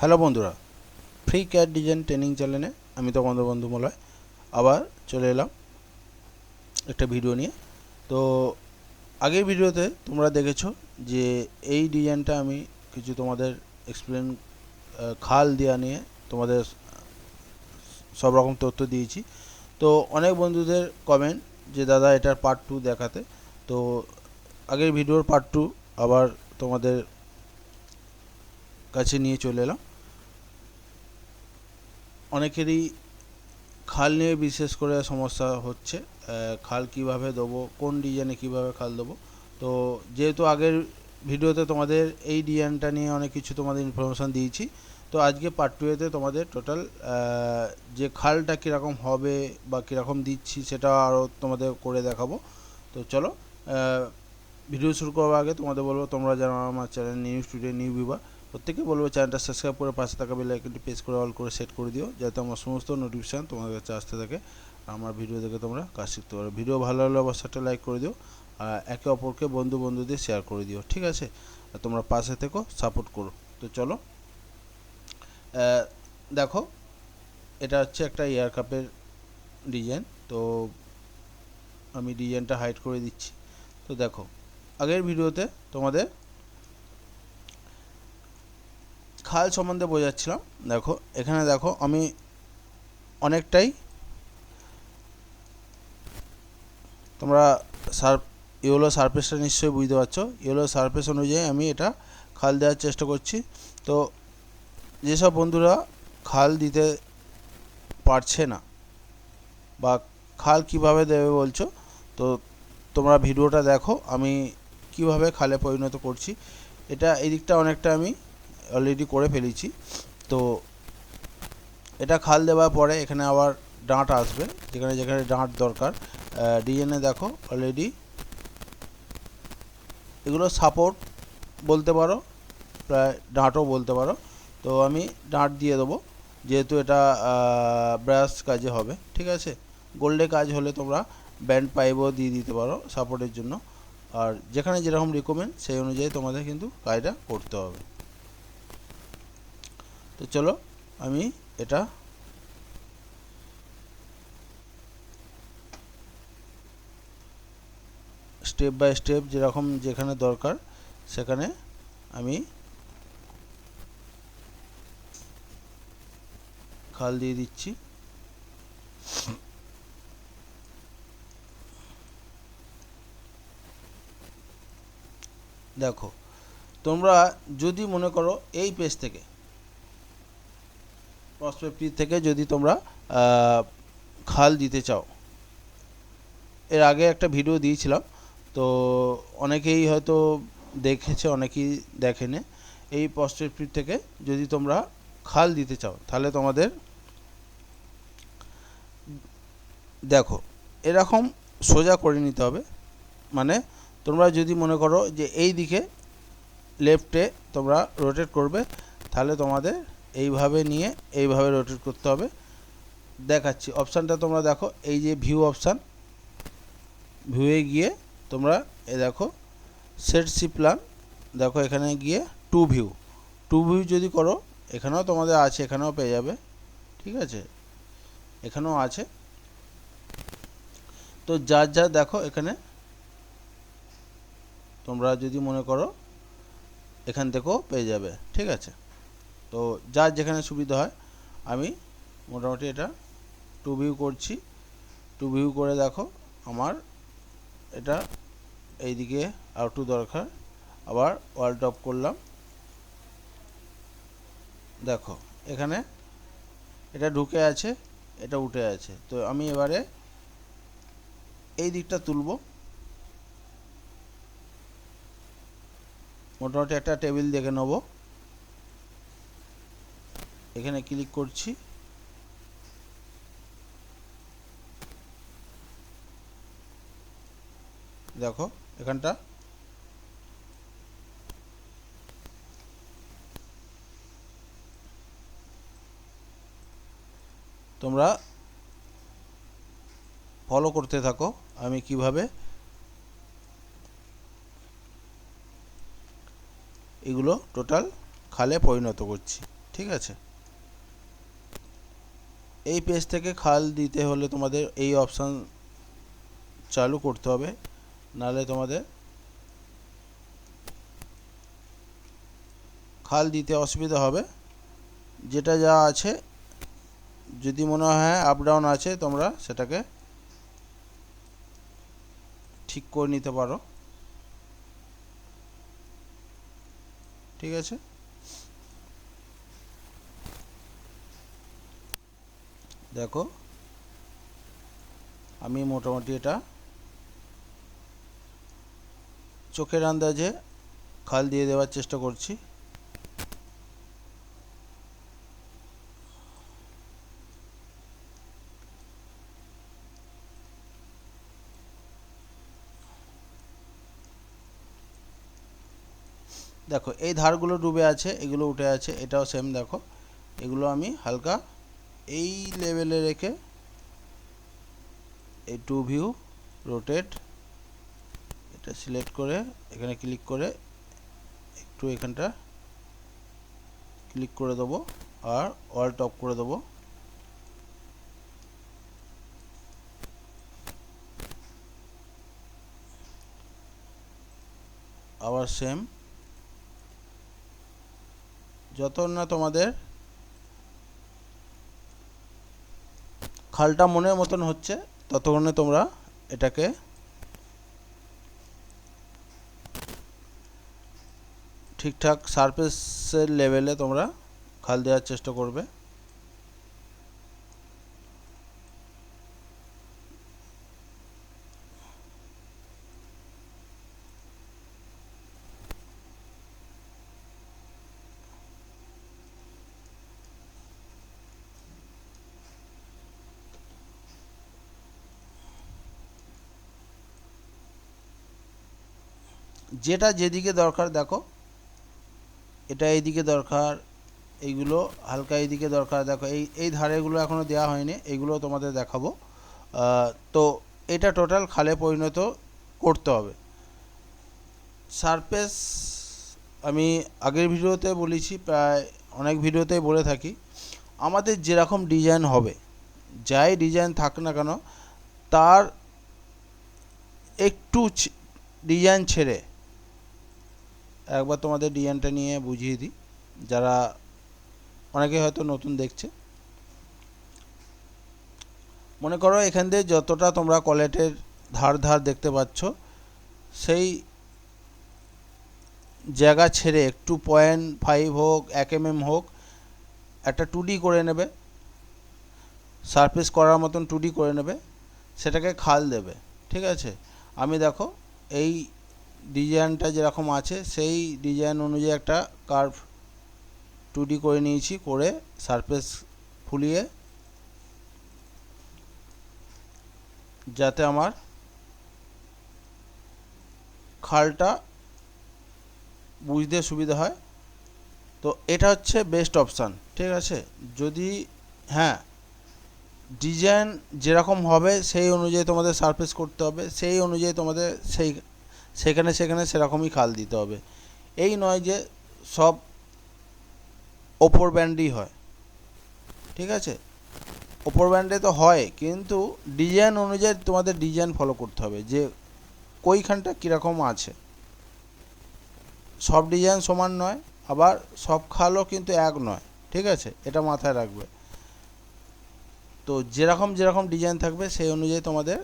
Hello বন্ধুরা, free CAD design training চ্যানেলে আমি তোমাদের বন্ধু মলয় আবার চলে এলাম একটা ভিডিও নিয়ে। তো আগের ভিডিওতে তোমরা দেখেছো যে এই ডিজাইনটা আমি কিছু তোমাদের এক্সপ্লেন খাল দেওয়া নিয়ে তোমাদের সব রকম তথ্য দিয়েছি। তো অনেক বন্ধুদের কমেন্ট যে দাদা এটার পার্ট 2 দেখাতে। তো আগের ভিডিওর পার্ট 2 আবার তোমাদের কাছে নিয়ে চলে এলাম। অনেকেরই খাল নিয়ে বিশেষ করে সমস্যা হচ্ছে, খাল কিভাবে দেবো, কোন ডিজাইনে কিভাবে খাল দেবো। তো যেহেতু আগের ভিডিওতে তোমাদের এই ডিজাইনটা নিয়ে অনেক কিছু তোমাদের ইনফরমেশান দিয়েছি, তো আজকে পার্ট 2-তে তোমাদের টোটাল যে খালটা কীরকম হবে বা কীরকম দিচ্ছি সেটা আরও তোমাদের করে দেখাবো। তো চলো, ভিডিও শুরু করার আগে তোমাদের বলবো, তোমরা যারা আমার channel new student new viewer, প্রত্যেকে বলবো চ্যানেলটা সাবস্ক্রাইব করে পাশে থাকা বেল আইকনটি প্রেস করে অল করে সেট করে দিও, যাতে আমার সমস্ত নোটিফিকেশান তোমাদের কাছে আসতে থাকে। আমার ভিডিও দেখে তোমরা কাজ শিখতে পারো। ভিডিও ভালো লাগলে অবশ্যই একটা লাইক করে দিও, আর একে অপরকে বন্ধুদের শেয়ার করে দিও, ঠিক আছে? আর তোমরা পাশে থেকো, সাপোর্ট করো। তো চলো, দেখো এটা হচ্ছে একটা এয়ার কাপের ডিজাইন। তো আমি ডিজাইনটা হাইড করে দিচ্ছি। তো দেখো, আগের ভিডিওতে তোমাদের খাল সম্বন্ধে বোঝাচ্ছিলাম। দেখো এখানে দেখো আমি অনেকটাই, তোমরা ইয়েলো সারফেসটা নিশ্চয়ই বুঝতে পারছো। ইয়েলো সারফেস অনুযায়ী আমি এটা খাল দেওয়ার চেষ্টা করছি। তো যেসব বন্ধুরা খাল দিতে পারছে না বা খাল কিভাবে দেবে বলছো, তো তোমরা ভিডিওটা দেখো আমি কিভাবে খালে পরিণত করছি। এটা এই দিকটা অনেকটা আমি অলরেডি করে ফেলেছি। তো এটা খাল দেওয়ার পরে এখানে আবার ডাঁট আসবে, যেখানে যেখানে ডাঁট দরকার। ডিজাইনে দেখো অলরেডি এগুলো সাপোর্ট বলতে পারো, প্রায় ডাঁটও বলতে পারো। তো আমি ডাঁট দিয়ে দেবো, যেহেতু এটা ব্রাশ কাজে হবে, ঠিক আছে? গোল্ডে কাজ হলে তোমরা ব্যান্ড পাইপও দিয়ে দিতে পারো সাপোর্টের জন্য। আর যেখানে যেরকম রিকমেন্ড সেই অনুযায়ী তোমাদের কিন্তু কাজটা করতে হবে। তো চলো, আমি এটা স্টেপ বাই স্টেপ যেরকম যেখানে দরকার সেখানে আমি খাল দিয়ে দিচ্ছি। দেখো, তোমরা যদি মনে করো এই পেজ থেকে, প্রসপেক্টিভ থেকে যদি তোমরা খাল দিতে চাও, এর আগে একটা ভিডিও দিয়েছিলাম, তো অনেকেই হয়তো দেখেছে, অনেকেই দেখেনি। এই প্রসপেক্টিভ থেকে যদি তোমরা খাল দিতে চাও তাহলে তোমাদের দেখো এরকম সোজা করে নিতে হবে। মানে তোমরা যদি মনে করো যে এই দিকে লেফটে তোমরা রোটেট করবে, তাহলে তোমাদের এইভাবে নিয়ে এইভাবে রোটেট করতে হবে। দেখাচ্ছি অপশানটা, তোমরা দেখো এই যে ভিউ অপশান, ভিউয়ে গিয়ে তোমরা দেখো সেট সি প্ল্যান, দেখো এখানে গিয়ে টু ভিউ যদি করো, এখানেও তোমাদের আছে, এখানেও পেয়ে যাবে, ঠিক আছে? এখানেও আছে। তো যা দেখো এখানে তোমরা যদি মনে করো এখান থেকেও পেয়ে যাবে, ঠিক আছে? তো যার যেখানে সুবিধা হয়, আমি মোটামুটি এটা টু ভিউ করছি। টু ভিউ করে দেখো আমার এটা এইদিকে আউটু দরকার, আবার ওয়াল টপ করলাম। দেখো এখানে এটা ঢুকে আছে, এটা উঠে আছে। তো আমি এবারে এই দিকটা তুলব, মোটামুটি একটা টেবিল দেখে নেব। এখানে ক্লিক করছি, দেখো এখানটা তোমরা ফলো করতে থাকো আমি কিভাবে এগুলো টোটাল খালে পরিণত করছি, ঠিক আছে। এই পেজ থেকে খাল দিতে হলে তোমাদের এই অপশান চালু করতে হবে, নাহলে তোমাদের খাল দিতে অসুবিধা হবে। যেটা যা আছে, যদি মনে হয় আপ ডাউন আছে, তোমরা সেটাকে ঠিক করে নিতে পারো। ঠিক আছে, দেখো আমি মোটামুটি এটা চোখের আন্দাজে খাল দিয়ে দেওয়ার চেষ্টা করছি। দেখো এই ধারগুলো ডুবে আছে, এগুলো উঠে আছে, এটাও সেম। দেখো এগুলো আমি হালকা এই লেভেলে রেখে এই টু ভিউ রোটেট এটা সিলেক্ট করে এখানে ক্লিক করে একটু এখানটা ক্লিক করে দেবো আর অল টপ করে দেবো। আবার সেম, যত না তোমাদের খালটা মনের মতন হচ্ছে ততক্ষণে তোমরা এটাকে ঠিকঠাক সারফেসের লেভেলে তোমরা খাল দেওয়ার চেষ্টা করবে। যেটা যেদিকে দরকার, দেখো এটা এইদিকে দরকার, এইগুলো হালকা এইদিকে দরকার। দেখো এই ধারেগুলো এখনও দেওয়া হয়নি, এইগুলো তোমাদের দেখাবো। তো এটা টোটাল খালে পরিণত করতে হবে। সারফেস আমি আগের ভিডিওতে বলেছি, প্রায় অনেক ভিডিওতেই বলে থাকি, আমাদের যেরকম ডিজাইন হবে, যাই ডিজাইন থাক না কেন, তার একটু ডিজাইন ছেড়ে একবার তোমাদের ডিজাইনটা নিয়ে বুঝিয়ে দিই, যারা অনেকে হয়তো নতুন দেখছে। মনে করো এখান দিয়ে যতটা তোমরা কলেটের ধার দেখতে পাচ্ছ, সেই জায়গা ছেড়ে একটু 0.5 হোক 1 mm হোক একটা 2D করে নেবে, সারফেস করার মতন 2D করে নেবে, সেটাকে খাল দেবে। ঠিক আছে, আমি দেখো এই ডিজাইনটা যেরকম আছে সেই ডিজাইন অনুযায়ী একটা কার্ভ 2D করে নিয়েছি, করে সারফেস ফুলিয়ে, যাতে আমার খালটা বুঝতে সুবিধা হয়। তো এটা হচ্ছে বেস্ট অপশান। ঠিক আছে, যদি হ্যাঁ ডিজাইন যেরকম হবে সেই অনুযায়ী তোমাদের সারফেস করতে হবে, সেই অনুযায়ী তোমাদের সেখানে সেরকমই খাল দিতে হবে। এই নয় যে সব ওপর ব্যান্ডই হয়। ঠিক আছে, ওপর ব্যান্ডে তো হয়, কিন্তু ডিজাইন অনুযায়ী তোমাদের ডিজাইন ফলো করতে হবে, যে কইখানটা কীরকম আছে। সব ডিজাইন সমান নয়, আবার সব খালও কিন্তু এক নয়। ঠিক আছে, এটা মাথায় রাখবে। তো যেরকম ডিজাইন থাকবে সেই অনুযায়ী তোমাদের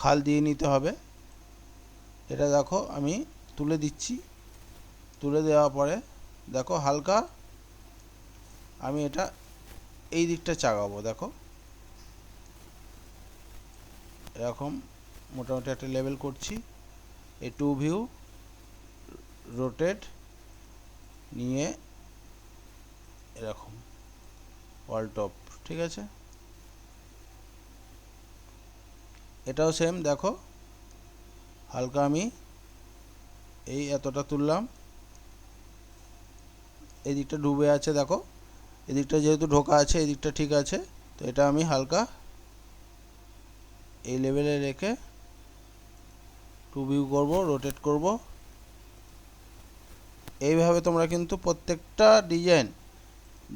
খাল দিয়ে নিতে হবে। এটা দেখো আমি তুলে দিচ্ছি, তুলে দেওয়ার পরে দেখো হালকা আমি এটা এই দিকটা চাগাবো। দেখো এরকম মোটামুটি একটা লেভেল করছি, এই টু ভিউ রোটেট নিয়ে এরকম অল টপ। ঠিক আছে, এটাও সেম। দেখো হালকা আমি এই এতটা তুললাম, এই দিকটা ডুবে আছে, দেখো এদিকটা যেহেতু ঢোকা আছে, এই দিকটা ঠিক আছে, তো এটা আমি হালকা এই লেভেলে রেখে টু ভিউ করব, রোটেট করব, এইভাবে তোমরা কিন্তু প্রত্যেকটা ডিজাইন,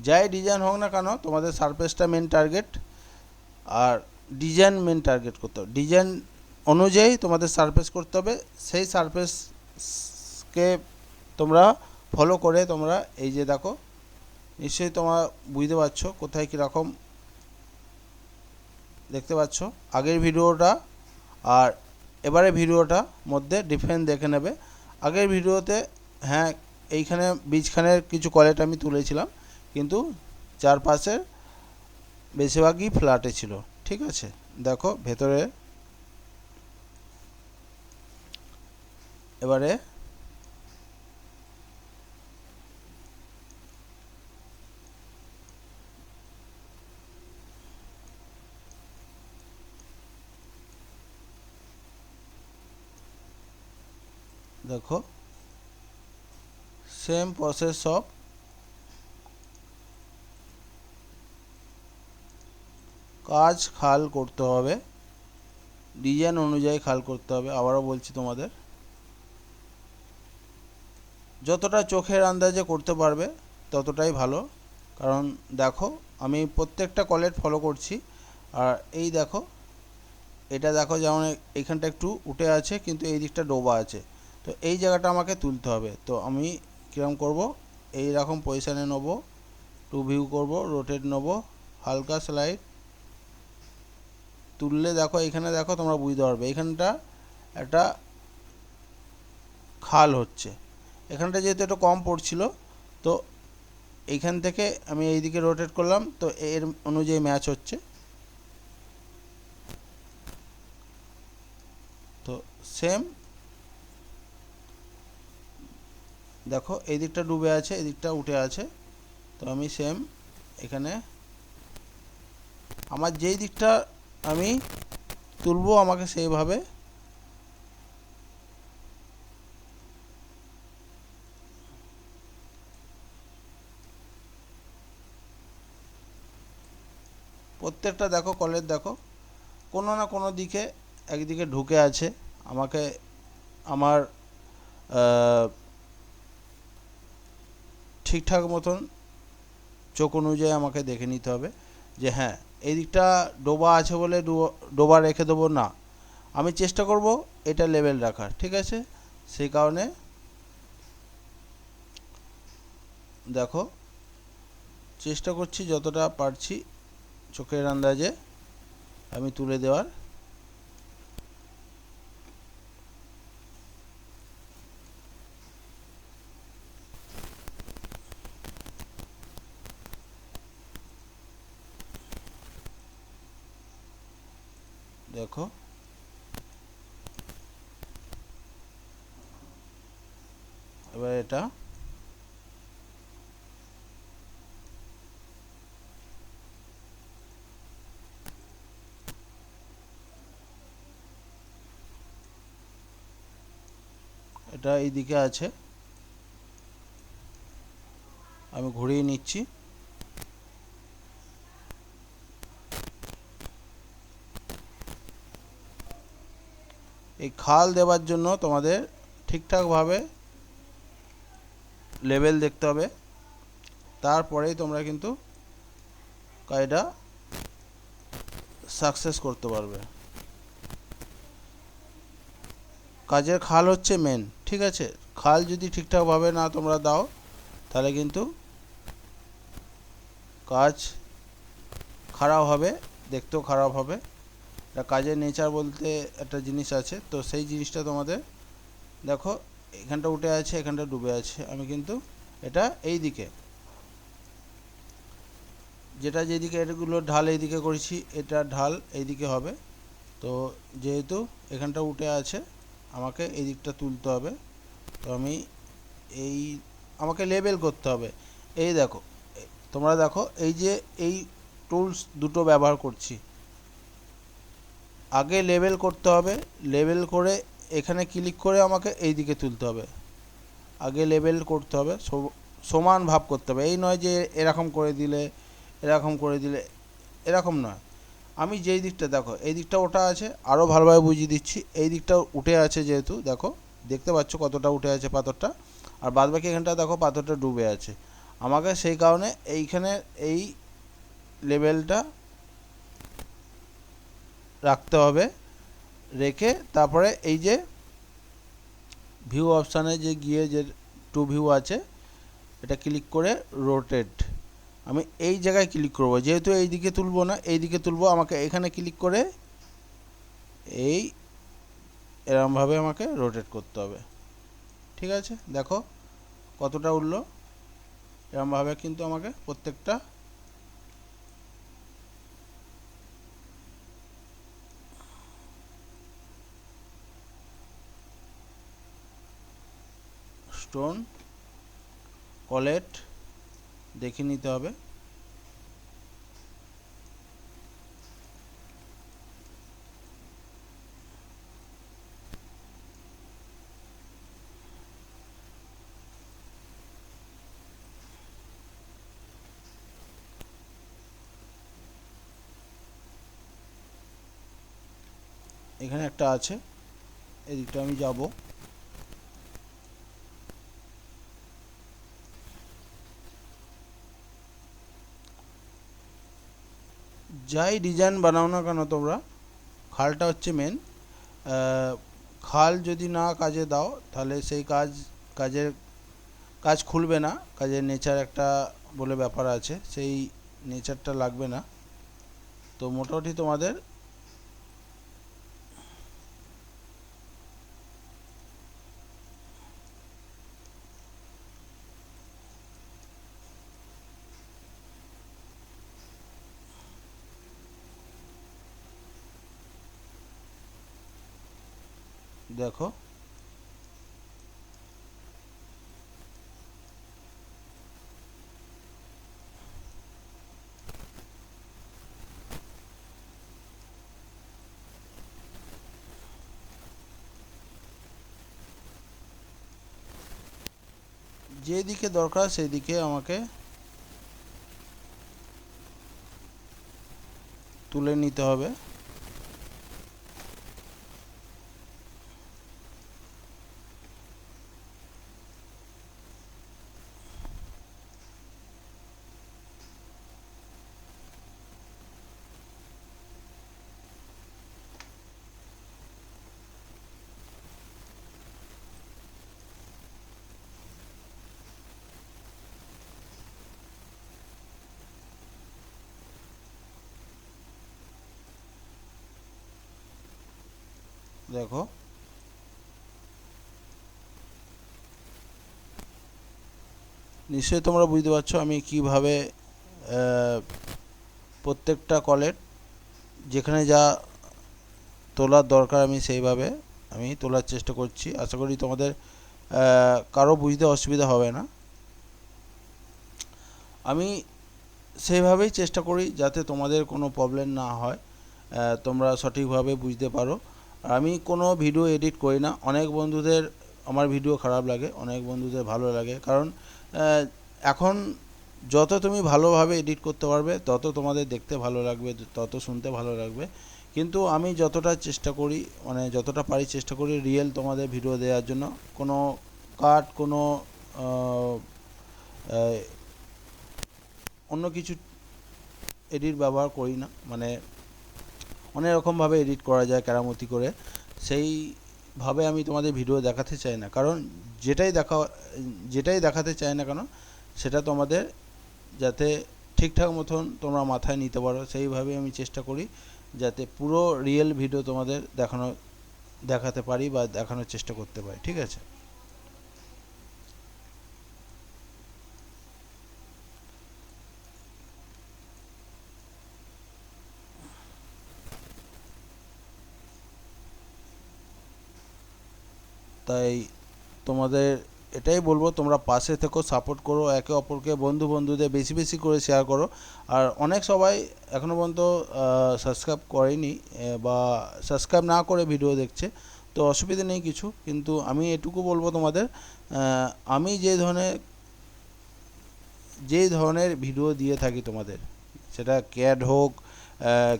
যাই ডিজাইন হোক না কেন, তোমাদের সারফেসটা মেন টার্গেট, আর ডিজাইন মেন টার্গেট করতে হবে। ডিজাইন অনুযায়ী তোমাদের সারফেস করতে হবে, সেই সারফেসকে তোমরা ফলো করে তোমরা এই যে দেখো, নিশ্চয়ই তোমরা বুঝতে পারছো কোথায় কীরকম, দেখতে পাচ্ছ আগের ভিডিওটা আর এবারে ভিডিওটার মধ্যে ডিফারেন্স দেখে নেবে। আগের ভিডিওতে হ্যাঁ এইখানে বীজখানের কিছু কলেট আমি তুলেছিলাম, কিন্তু চারপাশের বেশিরভাগই ফ্ল্যাটে ছিল, ঠিক আছে। দেখো ভেতরে এবারে দেখো সেম প্রসেস সব কাজ খাল করতে হবে, ডিজাইন অনুযায়ী খাল করতে হবে। আবারও বলছি তোমাদের, যতটা চোখের আন্দাজে করতে পারবে ততটাই ভালো। কারণ দেখো আমি প্রত্যেকটা কলেট ফলো করছি, আর এই দেখো এটা দেখো যেমন এইখানটা একটু উঠে আছে কিন্তু এই দিকটা ডোবা আছে, তো এই জায়গাটা আমাকে তুলতে হবে। তো আমি কীরকম করব, এই রকম পজিশানে নেবো, টু ভিউ করব, রোটেট নেবো, হালকা স্লাইড তুললে দেখো এখানে দেখো তোমরা বুঝতে পারবে এখানটা একটা খাল হচ্ছে, এখানটা যেহেতু একটু কম পড়ছিল, তো এইখান থেকে আমি এইদিকে রোটেট করলাম, তো এর অনুযায়ী ম্যাচ হচ্ছে। তো সেম দেখো এই দিকটা ডুবে আছে, এই দিকটা উঠে আছে, তো আমি সেম এখানে আমার যেই দিকটা আমি তুলবো আমাকে সেইভাবে প্রত্যেকটা দেখো কলের দেখো কোনো না কোনো দিকে একদিকে ঢুকে আছে, আমাকে আমার ঠিকঠাক মতন চোখ অনুযায়ী আমাকে দেখে নিতে হবে যে হ্যাঁ এই দিকটা ডোবা আছে বলে ডোবা রেখে দেবো না, আমি চেষ্টা করব এটা লেভেল রাখার, ঠিক আছে। সেই কারণে দেখো চেষ্টা করছি যতটা পারছি চোখের আন্দাজে আমি তুলে দেওয়ার। দেখো এবার এটা এটা এইদিকে আছে, আমি ঘুরিয়ে নিচ্ছি। এই খাল দেওয়ার জন্য তোমাদের ঠিকঠাকভাবে লেভেল দেখতে হবে, তারপরেই তোমরা কিন্তু কাজটা সাকসেস করতে পারবে। কাজের খাল হচ্ছে মেন, ঠিক আছে। খাল যদি ঠিকঠাকভাবে না তোমরা দাও তাহলে কিন্তু কাজ খারাপ হবে, দেখতেও খারাপ হবে। এটা কাজের নেচার বলতে একটা জিনিস আছে, তো সেই জিনিসটা তোমাদের দেখো এখানটা উঠে আছে, এখানটা ডুবে আছে, আমি কিন্তু এটা এই দিকে যেটা যেদিকে এগুলো ঢাল এইদিকে করেছি, এটা ঢাল এইদিকে হবে, তো যেহেতু এখানটা উঠে আছে আমাকে এই দিকটা তুলতে হবে, তো আমি এই আমাকে লেবেল করতে হবে। এই দেখো তোমরা দেখো এই যে এই টুলস দুটো ব্যবহার করছি, আগে লেবেল করতে হবে, লেবেল করে এখানে ক্লিক করে আমাকে এই দিকে তুলতে হবে, আগে লেবেল করতে হবে, সমান ভাব করতে হবে। এই নয় যে এরকম করে দিলে এরকম করে দিলে, এরকম নয়। আমি যেই দিকটা দেখো এই দিকটা ওঠা আছে, আরও ভালোভাবে বুঝিয়ে দিচ্ছি, এই দিকটা উঠে আছে যেহেতু দেখো দেখতে পাচ্ছ কতটা উঠে আছে পাথরটা, আর বাদবাকি এখানটা দেখো পাথরটা ডুবে আছে। আমাকে সেই কারণে এইখানে এই লেভেলটা রাখতে হবে, রেখে তারপরে এই যে ভিউ অপশানে যে গিয়ে যে টু ভিউ আছে এটা ক্লিক করে রোটেট, আমি এই জায়গায় ক্লিক করব, যেহেতু এই দিকে তুলবো না এই দিকে তুলবো, আমাকে এখানে ক্লিক করে এই এরমভাবে আমাকে রোটেট করতে হবে। ঠিক আছে, দেখো কতটা উঠলো, এরমভাবে কিন্তু আমাকে প্রত্যেকটা স্টোন কলেট দেখে নিতে হবে। এখানে একটা আছে, এদিকটা আমি যাব, যাই ডিজাইন বানাও না কেন তোমরা, খালটা হচ্ছে মেন। খাল যদি না কাজে দাও তাহলে সেই কাজ খুলবে না, কাজের নেচার একটা বলে ব্যাপার আছে, সেই নেচারটা লাগবে না। তো মোটামুটি তোমাদের দেখো যেদিকে দরকার সেই দিকে আমাকে তুলে নিতে হবে। দেখো নিশ্চয়ই তোমরা বুঝতে পারছো আমি কিভাবে প্রত্যেকটা কলের যেখানে যা তোলার দরকার আমি সেইভাবে আমি তোলার চেষ্টা করছি। আশা করি তোমাদের কারো বুঝতে অসুবিধা হবে না। আমি সেইভাবেই চেষ্টা করি যাতে তোমাদের কোনো প্রবলেম না হয়, তোমরা সঠিকভাবে বুঝতে পারো। আর আমি কোনো ভিডিও এডিট করি না, অনেক বন্ধুদের আমার ভিডিও খারাপ লাগে, অনেক বন্ধুদের ভালো লাগে, কারণ এখন যত তুমি ভালোভাবে এডিট করতে পারবে তত তোমাদের দেখতে ভালো লাগবে, তত শুনতে ভালো লাগবে। কিন্তু আমি যতটা চেষ্টা করি, মানে যতটা পারি চেষ্টা করি রিয়েল তোমাদের ভিডিও দেওয়ার জন্য, কোনো কাট কোনো অন্য কিছু এডিট ব্যবহার করি না। মানে অনেক রকমভাবে এডিট করা যায় কেরামতি করে, সেইভাবে আমি তোমাদের ভিডিও দেখাতে চাই না, কারণ যেটাই দেখাতে চাই না কেন সেটা তোমাদের যাতে ঠিকঠাক মতন তোমরা মাথায় নিতে পারো, সেইভাবে আমি চেষ্টা করি যাতে পুরো রিয়েল ভিডিও তোমাদের দেখাতে পারি বা দেখানোর চেষ্টা করতে পারি। ঠিক আছে, তাই তোমাদের এটাই বলবো, তোমরা পাশে থেকো, সাপোর্ট করো একে অপরকে, বন্ধুদের বেশি বেশি করে শেয়ার করো। আর অনেক সবাই এখনও পর্যন্ত সাবস্ক্রাইব করেনি বা সাবস্ক্রাইব না করে ভিডিও দেখছে, তো অসুবিধা নেই কিছু, কিন্তু আমি এটুকু বলবো তোমাদের, আমি যে ধরনের ভিডিও দিয়ে থাকি তোমাদের, সেটা ক্যাড হোক,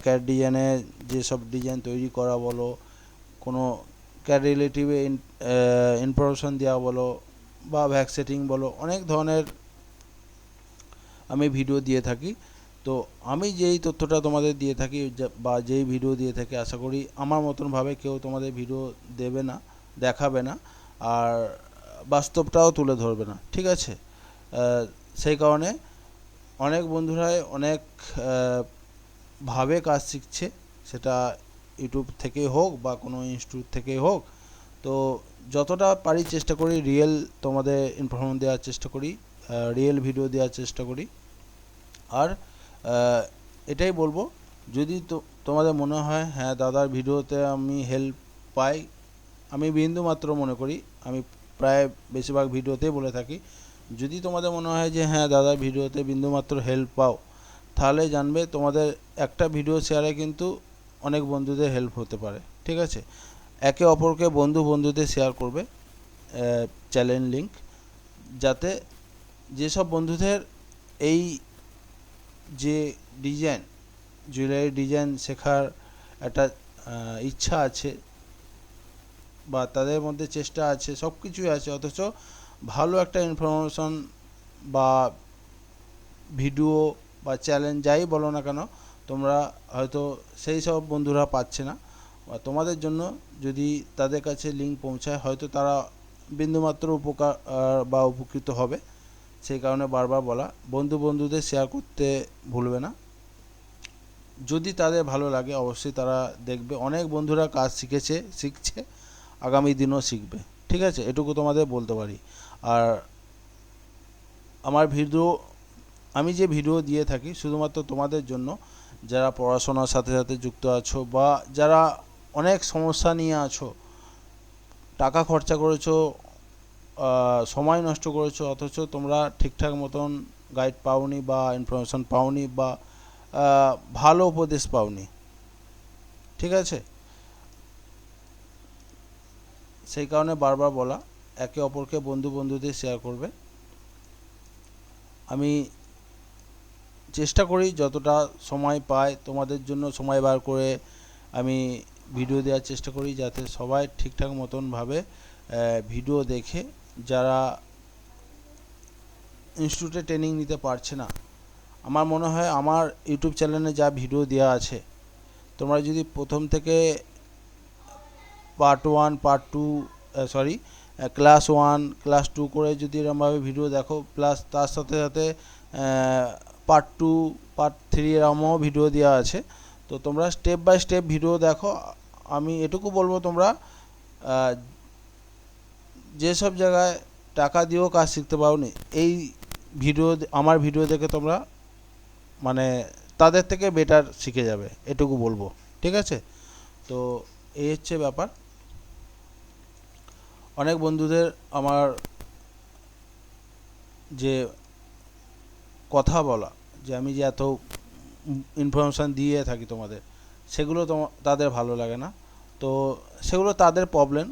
ক্যাড ডিজাইনে যেসব ডিজাইন তৈরি করা বলো, কোনো ক্যাড রিলেটিভ ইনফরমেশন দেওয়া বলো, বা ভ্যাক সেটিং বলো, অনেক ধরনের আমি ভিডিও দিয়ে থাকি। তো আমি যেই তথ্যটা তোমাদের দিয়ে থাকি বা যেই ভিডিও দিয়ে থাকি, আশা করি আমার মতনভাবে কেউ তোমাদের ভিডিও দেবে না, দেখাবে না, আর বাস্তবটাও তুলে ধরবে না, ঠিক আছে? সেই কারণে অনেক বন্ধুরাই অনেক ভাবে কাজ শিখছে, সেটা ইউটিউব থেকেই হোক বা কোনো ইনস্টিটিউট থেকেই হোক। তো যতটা পারি চেষ্টা করি রিয়েল তোমাদের ইনফরমেশন দেওয়ার চেষ্টা করি, রিয়েল ভিডিও দেওয়ার চেষ্টা করি। আর এটাই বলবো, যদি তোমাদের মনে হয় হ্যাঁ দাদার ভিডিওতে আমি হেল্প পাই, আমি বিন্দু মাত্র মনে করি, আমি প্রায় বেশিরভাগ ভিডিওতেই বলে থাকি, যদি তোমাদের মনে হয় যে হ্যাঁ দাদার ভিডিওতে বিন্দুমাত্র হেল্প পাও, তাহলে জানবে তোমাদের একটা ভিডিও শেয়ারে কিন্তু অনেক বন্ধুদের হেল্প হতে পারে, ঠিক আছে? একে অপরকে বন্ধুদের শেয়ার করবে চ্যানেল লিঙ্ক, যাতে যেসব বন্ধুদের এই যে ডিজাইন, জুয়েলারি ডিজাইন শেখার একটা ইচ্ছা আছে বা তাদের মধ্যে চেষ্টা আছে, সব কিছুই আছে, অথচ ভালো একটা ইনফরমেশন বা ভিডিও বা চ্যালেঞ্জ যাই বলো না কেন, তোমরা হয়তো সেই সব বন্ধুরা পাচ্ছে না, বা তোমাদের জন্য যদি তাদের কাছে লিঙ্ক পৌঁছায়, হয়তো তারা বিন্দুমাত্র উপকার বা উপকৃত হবে। সেই কারণে বারবার বলা, বন্ধুদের শেয়ার করতে ভুলবে না। যদি তাদের ভালো লাগে অবশ্যই তারা দেখবে, অনেক বন্ধুরা কাজ শিখছে, আগামী দিনও শিখবে, ঠিক আছে? এটুকু তোমাদের বলতে পারি। আর আমি যে ভিডিও দিয়ে থাকি শুধুমাত্র তোমাদের জন্য, যারা পড়াশোনার সাথে সাথে যুক্ত আছো বা যারা অনেক সমস্যা নিয়ে আছো, টাকা খরচা করেছো, সময় নষ্ট করেছো, অথচ তোমরা ঠিকঠাক মতন গাইড পাওনি বা ইনফরমেশন পাওনি বা ভালো উপদেশ পাওনি, ঠিক আছে? সেই কারণে বারবার বলা, একে অপরকে বন্ধুদের শেয়ার করবে। আমি চেষ্টা করি যতটা সময় পাই তোমাদের জন্য সময় বার করে আমি ভিডিও দেওয়ার চেষ্টা করি, যাতে সবাই ঠিকঠাক মতনভাবে ভিডিও দেখে, যারা ইনস্টিটিউটে ট্রেনিং নিতে পারছে না। আমার মনে হয় আমার ইউটিউব চ্যানেলে যা ভিডিও দেওয়া আছে, তোমরা যদি প্রথম থেকে পার্ট 1 পার্ট 2 ক্লাস 1 ক্লাস 2 করে যদি এরকমভাবে ভিডিও দেখো, প্লাস তার সাথে সাথে পার্ট 2 পার্ট 3 এরকমও ভিডিও দেওয়া আছে, তো তোমরা স্টেপ বাই স্টেপ ভিডিও দেখো। আমি এটুকু বলবো, তোমরা যেসব জায়গায় টাকা দিয়েও কাজ শিখতে পারোনি, এই আমার ভিডিও দেখে তোমরা মানে তাদের থেকে বেটার শিখে যাবে, এটুকু বলবো, ঠিক আছে? তো এই হচ্ছে ব্যাপার। অনেক বন্ধুদের আমার যে কথা বলা, যে আমি যে এত ইনফরমেশান দিয়ে থাকি তোমাদের, সেগুলো তাদের ভালো লাগে না। তো সেগুলো তাদের প্রবলেম,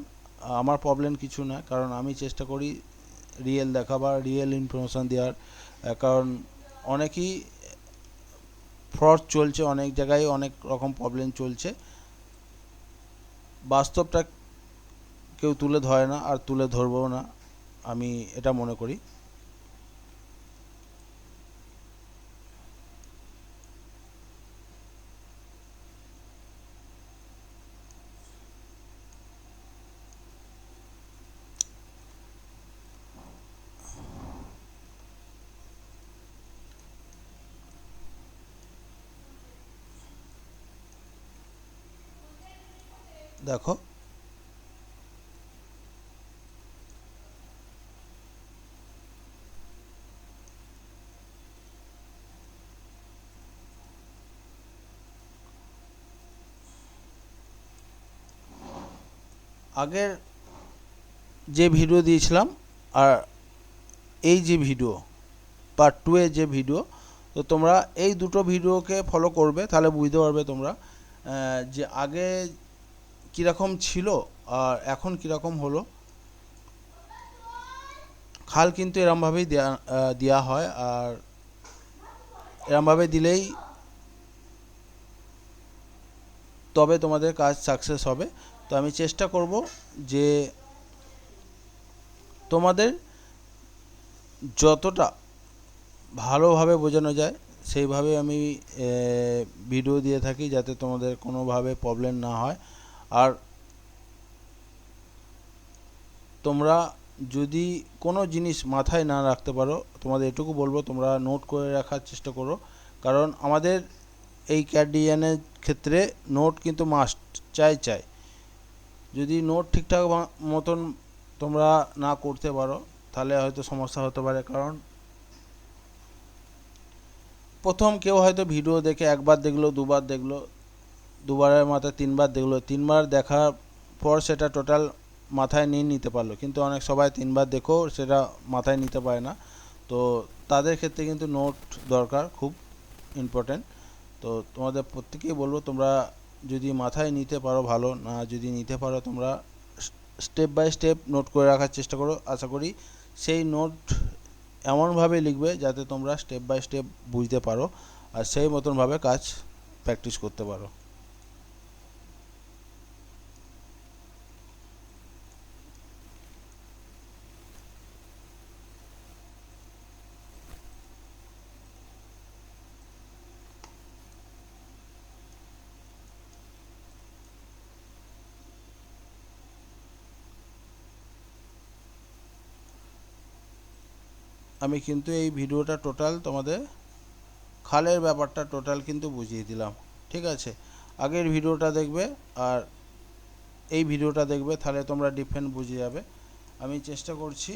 আমার প্রবলেম কিছু না, কারণ আমি চেষ্টা করি রিয়েল দেখাবার, রিয়েল ইনফরমেশান দেওয়ার। কারণ অনেকই ফ্রড চলছে, অনেক জায়গায় অনেক রকম প্রবলেম চলছে, বাস্তবটা কেউ তুলে ধরে না, আর তুলে ধরবও না, আমি এটা মনে করি। দেখো, আগের যে ভিডিও দিয়েছিলাম আর এই যে ভিডিও পার্ট 2 এর যে ভিডিও, তো তোমরা এই দুটো ভিডিওকে ফলো করবে, তাহলে বুঝতে পারবে তোমরা যে আগে কীরকম ছিল আর এখন কীরকম হলো। খাল কিন্তু এরমভাবেই দেওয়া হয়, আর এরমভাবে দিলেই তবে তোমাদের কাজ সাকসেস হবে। তো আমি চেষ্টা করব যে তোমাদের যতটা ভালোভাবে বোঝানো যায় সেইভাবে আমি ভিডিও দিয়ে থাকি, যাতে তোমাদের কোনোভাবে প্রবলেম না হয়। আর তোমরা যদি কোনো জিনিস মাথায় না রাখতে পারো, তোমাদের এটুকু বলবো তোমরা নোট করে রাখার চেষ্টা করো, কারণ আমাদের এই ক্যাড ডিজাইনের ক্ষেত্রে নোট কিন্তু মাস্ট, চাই। যদি নোট ঠিকঠাক মতন তোমরা না করতে পারো তাহলে হয়তো সমস্যা হতে পারে। কারণ প্রথম কেউ হয়তো ভিডিও দেখে একবার দেখলো, দুবার দেখলো, দুবারের মাথায় তিনবার দেখলো, তিনবার দেখার পর সেটা টোটাল মাথায় নিয়ে নিতে পারলো, কিন্তু অনেক সবাই তিনবার দেখেও সেটা মাথায় নিতে পারে না। তো তাদের ক্ষেত্রে কিন্তু নোট দরকার, খুব ইম্পর্ট্যান্ট। তো তোমাদের প্রত্যেকেই বলবো তোমরা যদি মাথায় নিতে পারো ভালো, না যদি নিতে পারো তোমরা স্টেপ বাই স্টেপ নোট করে রাখার চেষ্টা করো। আশা করি সেই নোট এমনভাবে লিখবে যাতে তোমরা স্টেপ বাই স্টেপ বুঝতে পারো আর সেই মতনভাবে কাজ প্র্যাকটিস করতে পারো। আমি কিন্তু এই ভিডিওটা টোটাল তোমাদের খালের ব্যাপারটা টোটাল কিন্তু বুঝিয়ে দিলাম, ঠিক আছে। আগের ভিডিওটা দেখবে আর এই ভিডিওটা দেখবে, তাহলে তোমরা ডিফারেন্ট বুঝে যাবে। আমি চেষ্টা করছি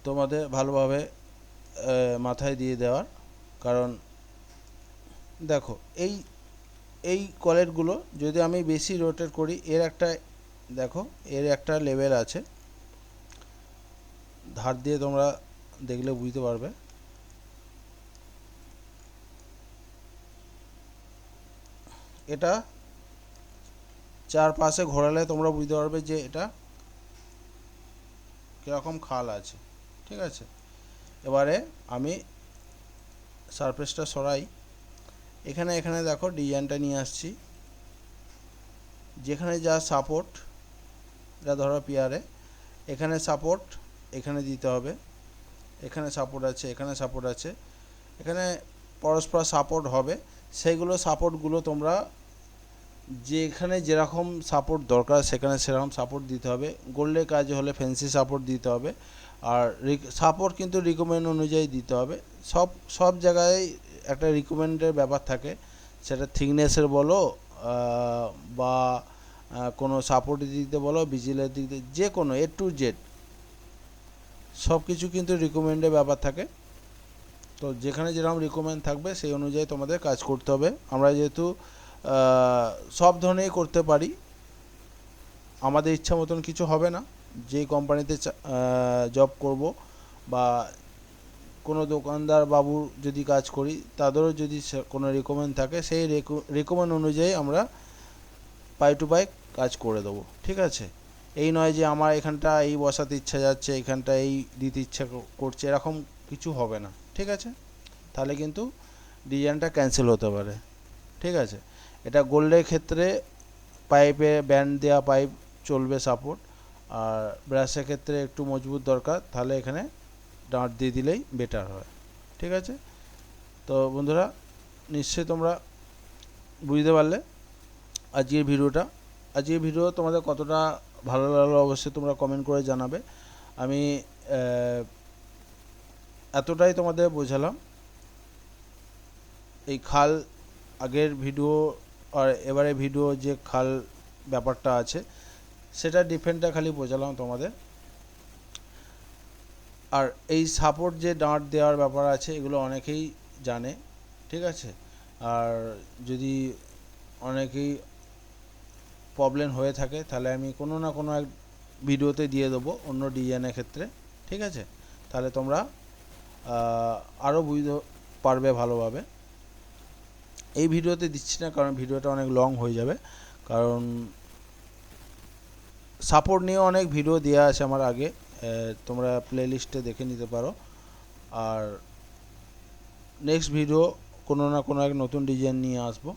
তোমাদের ভালোভাবে মাথায় দিয়ে দেওয়ার। কারণ দেখো এই এই কলেটগুলো যদি আমি বেশি রোটেট করি, এর একটা দেখো এর একটা লেভেল আছে, ধার দিয়ে তোমরা দেখলে বুঝতে পারবে। এটা চারপাশে ঘোরালে তোমরা বুঝতে পারবে যে এটা কীরকম খাল আছে, ঠিক আছে। এবারে আমি সারফেসটা সরাই, এখানে দেখো ডিজাইনটা নিয়ে আসছি, যেখানে যা সাপোর্ট, এটা ধরো পিয়ারে, এখানে সাপোর্ট এখানে দিতে হবে, এখানে সাপোর্ট আছে, এখানে সাপোর্ট আছে, এখানে পরস্পর সাপোর্ট হবে। সেইগুলো সাপোর্টগুলো তোমরা যেখানে যেরকম সাপোর্ট দরকার সেখানে সেরকম সাপোর্ট দিতে হবে। গোল্ডের কাজ হলে ফ্যান্সি সাপোর্ট দিতে হবে, আর সাপোর্ট কিন্তু রিকমেন্ড অনুযায়ী দিতে হবে। সব জায়গায় একটা রিকমেন্ডের ব্যাপার থাকে, সেটা থিকনেসের বলো বা কোনো সাপোর্টের দিক দিয়ে বলো, ভিজিলের দিক দিয়ে, যে কোনো A to Z সব কিছু কিন্তু রিকমেন্ডের ব্যাপার থাকে। তো যেখানে যেরকম রিকমেন্ড থাকবে সেই অনুযায়ী তোমাদের কাজ করতে হবে। আমরা যেহেতু সব ধরনেরই করতে পারি, আমাদের ইচ্ছা মতন কিছু হবে না। যেই কোম্পানিতে জব করব বা কোনো দোকানদার বাবুর যদি কাজ করি, তাদেরও যদি কোনো রিকমেন্ড থাকে, সেই রিকমেন্ড অনুযায়ী আমরা পাই টু পাই কাজ করে দেবো, ঠিক আছে। এই নয় যে আমার এখানটা এই বসাতে ইচ্ছা যাচ্ছে, এখানটা এই দিতে ইচ্ছা করছে, এরকম কিছু হবে না, ঠিক আছে। তাহলে কিন্তু ডিজাইনটা ক্যান্সেল হতে পারে, ঠিক আছে। এটা গোল্ডের ক্ষেত্রে পাইপে ব্যান্ড দেওয়া পাইপ চলবে সাপোর্ট, আর ব্রাশের ক্ষেত্রে একটু মজবুত দরকার, তাহলে এখানে ডাঁট দিয়ে দিলেই বেটার হয়, ঠিক আছে। তো বন্ধুরা নিশ্চয়ই তোমরা বুঝতে পারলে আজকের ভিডিও তোমাদের কতটা ভালো লাগলো অবশ্যই তোমরা কমেন্ট করে জানাবে। আমি এতটাই তোমাদের বোঝালাম। এই খাল আগের ভিডিও আর এবারে ভিডিও যে খাল ব্যাপারটা আছে সেটা ডিফারেন্টটা খালি বোঝালাম তোমাদের। আর এই সাপোর্ট যে ডাঁট দেওয়ার ব্যাপার আছে এগুলো অনেকেই জানে, ঠিক আছে। আর যদি অনেকেই প্রবলেম হয়ে থাকে তাহলে আমি কোনো না কোনো এক ভিডিওতে দিয়ে দেবো অন্য ডিজাইনের ক্ষেত্রে, ঠিক আছে। তাহলে তোমরা আরও বুঝতে পারবে ভালোভাবে। এই ভিডিওতে দিচ্ছি না কারণ ভিডিওটা অনেক লং হয়ে যাবে, কারণ সাপোর্ট নিয়ে অনেক ভিডিও দেওয়া আছে আমার আগে, তোমরা প্লেলিস্টে দেখে নিতে পারো। আর নেক্সট ভিডিও কোনো না কোনো এক নতুন ডিজাইন নিয়ে আসবো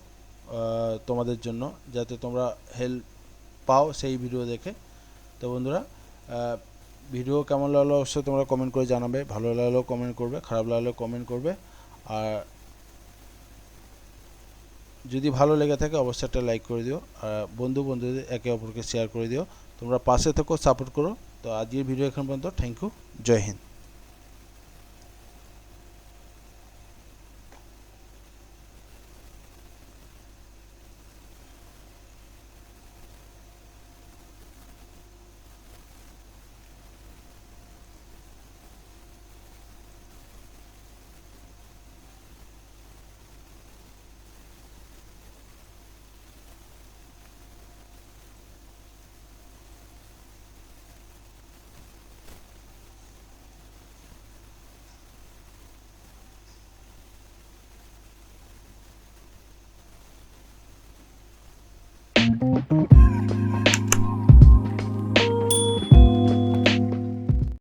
তোমাদের জন্য, যাতে তোমরা হেল্প পাও সেই ভিডিও দেখে। তো বন্ধুরা ভিডিও কেমন লাগলো অবশ্যই তোমরা কমেন্ট করে জানাবে, ভালো লাগলেও কমেন্ট করবে, খারাপ লাগলেও কমেন্ট করবে। আর যদি ভালো লেগে থাকে অবশ্যই একটা লাইক করে দিও, আর বন্ধুদের একে অপরকে শেয়ার করে দিও। তোমরা পাশে থেকো, সাপোর্ট করো। তো আজকের ভিডিও এখান পর্যন্ত। থ্যাংক ইউ, জয় হিন্দ।